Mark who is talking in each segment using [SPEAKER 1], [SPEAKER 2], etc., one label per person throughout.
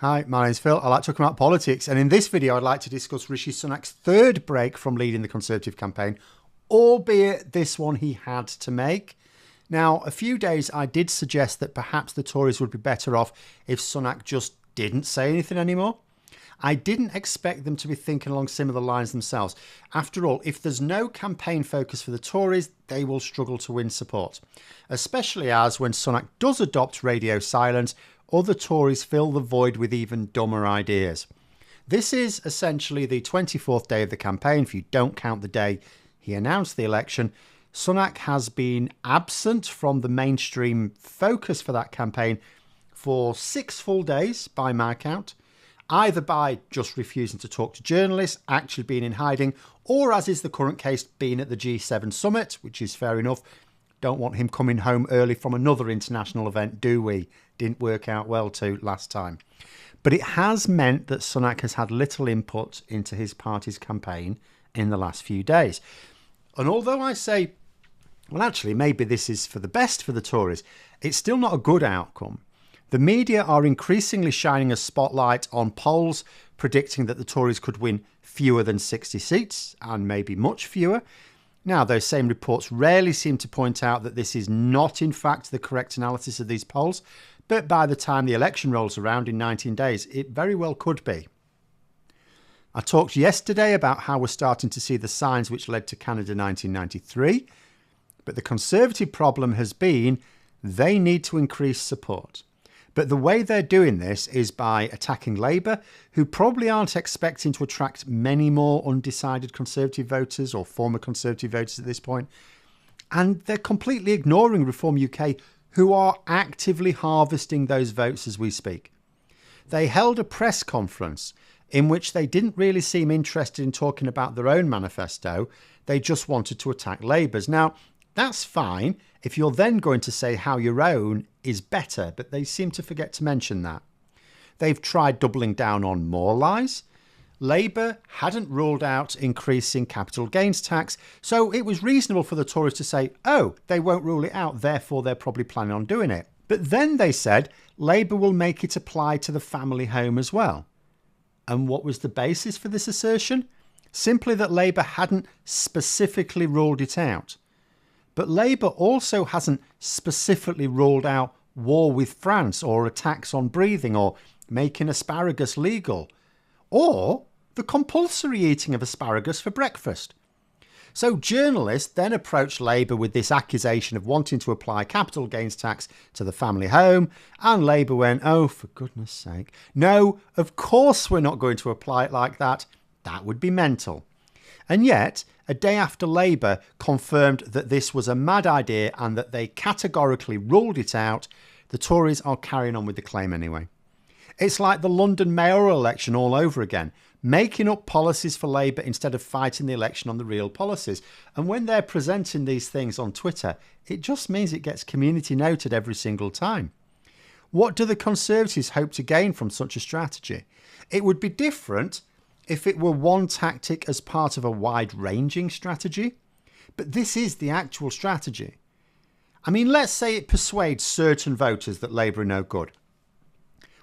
[SPEAKER 1] Hi, my name's Phil. I like talking about politics, and in this video I'd like to discuss Rishi Sunak's third break from leading the Conservative campaign, albeit this one he had to make. Now, a few days I did suggest that perhaps the Tories would be better off if Sunak just didn't say anything anymore. I didn't expect them to be thinking along similar lines themselves. After all, if there's no campaign focus for the Tories, they will struggle to win support, especially as when Sunak does adopt radio silence, other Tories fill the void with even dumber ideas. This is essentially the 24th day of the campaign, if you don't count the day he announced the election. Sunak has been absent from the mainstream focus for that campaign for 6 full days by my count, either by just refusing to talk to journalists, actually being in hiding, or, as is the current case, being at the G7 summit, which is fair enough. Don't want him coming home early from another international event, do we? Didn't work out well too last time. But it has meant that Sunak has had little input into his party's campaign in the last few days. And although I say, well, actually, maybe this is for the best for the Tories, it's still not a good outcome. The media are increasingly shining a spotlight on polls predicting that the Tories could win fewer than 60 seats, and maybe much fewer. Now, those same reports rarely seem to point out that this is not, in fact, the correct analysis of these polls, but by the time the election rolls around in 19 days, it very well could be. I talked yesterday about how we're starting to see the signs which led to Canada 1993, but the Conservative problem has been they need to increase support. But the way they're doing this is by attacking Labour, who probably aren't expecting to attract many more undecided Conservative voters or former Conservative voters at this point. And they're completely ignoring Reform UK, who are actively harvesting those votes as we speak. They held a press conference in which they didn't really seem interested in talking about their own manifesto. They just wanted to attack Labour's. Now, that's fine if you're then going to say how your own is better, but they seem to forget to mention that. They've tried doubling down on more lies. Labour hadn't ruled out increasing capital gains tax, so it was reasonable for the Tories to say, oh, they won't rule it out, therefore they're probably planning on doing it. But then they said Labour will make it apply to the family home as well. And what was the basis for this assertion? Simply that Labour hadn't specifically ruled it out. But Labour also hasn't specifically ruled out war with France or a tax on breathing or making asparagus legal or the compulsory eating of asparagus for breakfast. So journalists then approached Labour with this accusation of wanting to apply capital gains tax to the family home, and Labour went, oh, for goodness sake, no, of course we're not going to apply it like that. That would be mental. And yet, a day after Labour confirmed that this was a mad idea and that they categorically ruled it out, the Tories are carrying on with the claim anyway. It's like the London mayoral election all over again, making up policies for Labour instead of fighting the election on the real policies. And when they're presenting these things on Twitter, it just means it gets community noted every single time. What do the Conservatives hope to gain from such a strategy? It would be different if it were one tactic as part of a wide-ranging strategy. But this is the actual strategy. I mean, let's say it persuades certain voters that Labour are no good,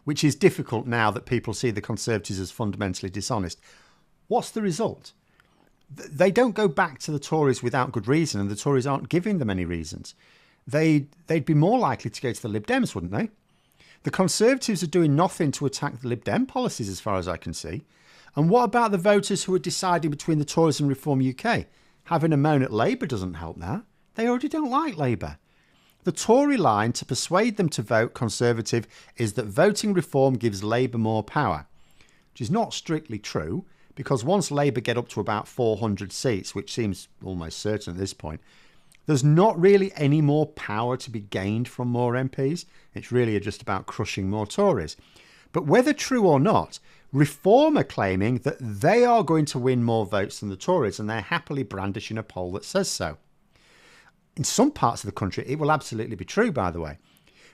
[SPEAKER 1] which is difficult now that people see the Conservatives as fundamentally dishonest. What's the result? They don't go back to the Tories without good reason, and the Tories aren't giving them any reasons. They'd be more likely to go to the Lib Dems, wouldn't they? The Conservatives are doing nothing to attack the Lib Dem policies as far as I can see. And what about the voters who are deciding between the Tories and Reform UK? Having a moan at Labour doesn't help that. They already don't like Labour. The Tory line to persuade them to vote Conservative is that voting reform gives Labour more power, which is not strictly true, because once Labour get up to about 400 seats, which seems almost certain at this point, there's not really any more power to be gained from more MPs. It's really just about crushing more Tories. But whether true or not, Reform are claiming that they are going to win more votes than the Tories, and they're happily brandishing a poll that says so. In some parts of the country, it will absolutely be true, by the way.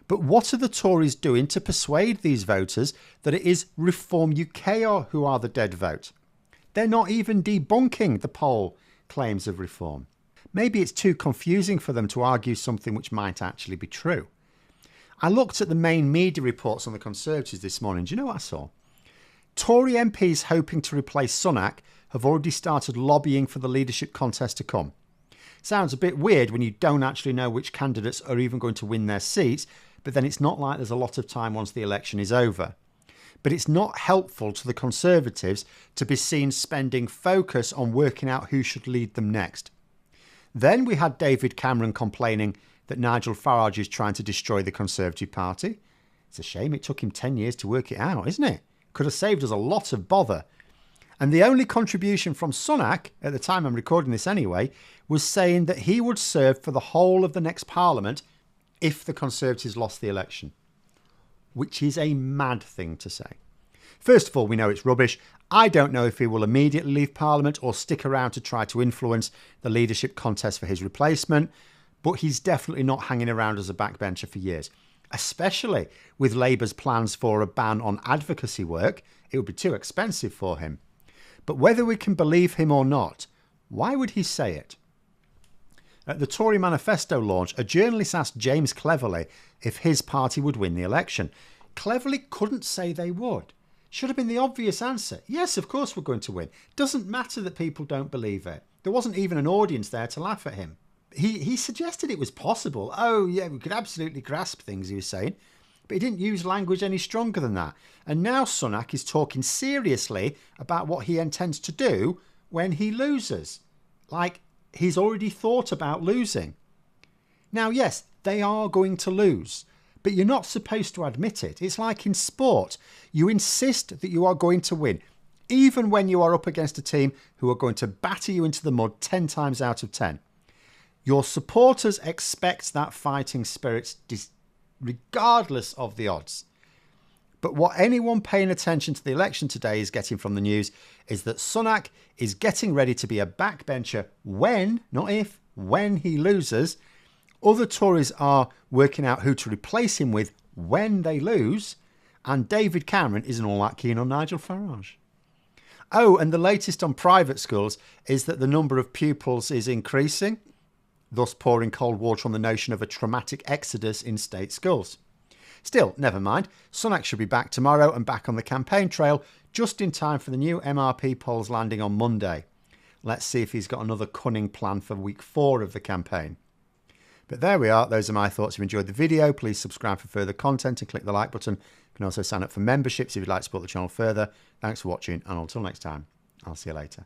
[SPEAKER 1] But what are the Tories doing to persuade these voters that it is Reform UK who are the dead vote? They're not even debunking the poll claims of Reform. Maybe it's too confusing for them to argue something which might actually be true. I looked at the main media reports on the Conservatives this morning. Do you know what I saw? Tory MPs hoping to replace Sunak have already started lobbying for the leadership contest to come. Sounds a bit weird when you don't actually know which candidates are even going to win their seats, but then it's not like there's a lot of time once the election is over. But it's not helpful to the Conservatives to be seen spending focus on working out who should lead them next. Then we had David Cameron complaining that Nigel Farage is trying to destroy the Conservative Party. It's a shame it took him 10 years to work it out, isn't it? Could have saved us a lot of bother. And the only contribution from Sunak, at the time I'm recording this anyway, was saying that he would serve for the whole of the next Parliament if the Conservatives lost the election. Which is a mad thing to say. First of all, we know it's rubbish. I don't know if he will immediately leave Parliament or stick around to try to influence the leadership contest for his replacement, but he's definitely not hanging around as a backbencher for years, especially with Labour's plans for a ban on advocacy work. It would be too expensive for him. But whether we can believe him or not, why would he say it? At the Tory manifesto launch, a journalist asked James Cleverly if his party would win the election. Cleverly couldn't say they would. Should have been the obvious answer. Yes, of course we're going to win. Doesn't matter that people don't believe it. There wasn't even an audience there to laugh at him. He suggested it was possible. Oh, yeah, we could absolutely grasp things, he was saying. But he didn't use language any stronger than that. And now Sunak is talking seriously about what he intends to do when he loses. Like, he's already thought about losing. Now, yes, they are going to lose, but you're not supposed to admit it. It's like in sport. You insist that you are going to win, even when you are up against a team who are going to batter you into the mud 10 times out of 10. Your supporters expect that fighting spirit regardless of the odds. But what anyone paying attention to the election today is getting from the news is that Sunak is getting ready to be a backbencher when, not if, when he loses. Other Tories are working out who to replace him with when they lose. And David Cameron isn't all that keen on Nigel Farage. Oh, and the latest on private schools is that the number of pupils is increasing, thus pouring cold water on the notion of a traumatic exodus in state schools. Still, never mind. Sunak should be back tomorrow and back on the campaign trail just in time for the new MRP polls landing on Monday. Let's see if he's got another cunning plan for week 4 of the campaign. But there we are. Those are my thoughts. If you enjoyed the video, please subscribe for further content and click the like button. You can also sign up for memberships if you'd like to support the channel further. Thanks for watching, and until next time, I'll see you later.